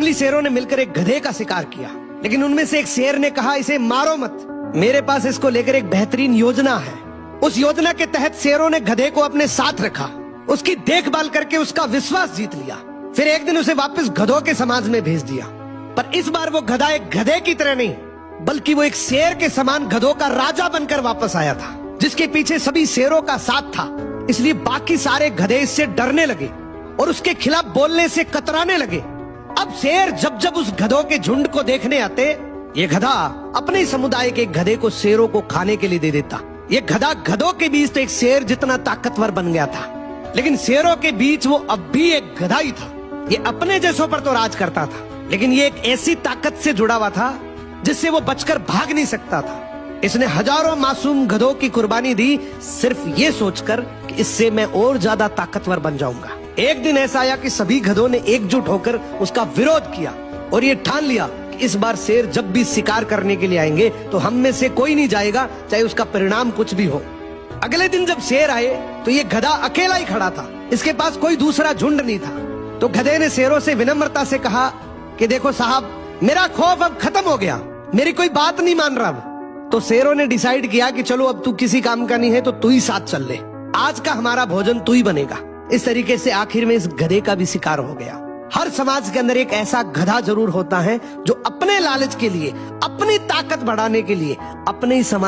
जंगली शेरों ने मिलकर एक गधे का शिकार किया, लेकिन उनमें से एक शेर ने कहा, इसे मारो मत, मेरे पास इसको लेकर एक बेहतरीन योजना है। उस योजना के तहत शेरों ने गधे को अपने साथ रखा, उसकी देखभाल करके उसका विश्वास जीत लिया। फिर एक दिन उसे वापस गधों के समाज में भेज दिया, पर इस बार वो गधा एक गधे की तरह नहीं, बल्कि वो एक शेर के समान गधों का राजा बनकर वापस आया था, जिसके पीछे सभी शेरों का साथ था। इसलिए बाकी सारे गधे इससे डरने लगे और उसके खिलाफ बोलने से कतराने लगे। अब शेर जब जब उस गधों के झुंड को देखने आते, ये गधा अपने ही समुदाय के गधे को शेरों को खाने के लिए दे देता। ये गधा गधों के बीच तो एक शेर जितना ताकतवर बन गया था, लेकिन शेरों के बीच वो अब भी एक गधा ही था। ये अपने जैसों पर तो राज करता था, लेकिन ये एक ऐसी ताकत से जुड़ा हुआ था जिससे वो बचकर भाग नहीं सकता था। इसने हजारों मासूम गधों की कुर्बानी दी, सिर्फ ये सोचकर कि इससे मैं और ज्यादा ताकतवर बन जाऊंगा। एक दिन ऐसा आया कि सभी गधों ने एकजुट होकर उसका विरोध किया और ये ठान लिया कि इस बार शेर जब भी शिकार करने के लिए आएंगे तो हम में से कोई नहीं जाएगा, चाहे उसका परिणाम कुछ भी हो। अगले दिन जब शेर आए तो ये गधा अकेला ही खड़ा था, इसके पास कोई दूसरा झुंड नहीं था। तो गधे ने शेरों से विनम्रता से कहा कि देखो साहब, मेरा खौफ अब खत्म हो गया, मेरी कोई बात नहीं मान रहा। तो शेरों ने डिसाइड किया कि चलो अब तू किसी काम का नहीं है तो तू ही साथ चल ले, आज का हमारा भोजन तू ही बनेगा। इस तरीके से आखिर में इस गधे का भी शिकार हो गया। हर समाज के अंदर एक ऐसा गधा जरूर होता है जो अपने लालच के लिए, अपनी ताकत बढ़ाने के लिए अपने ही समाज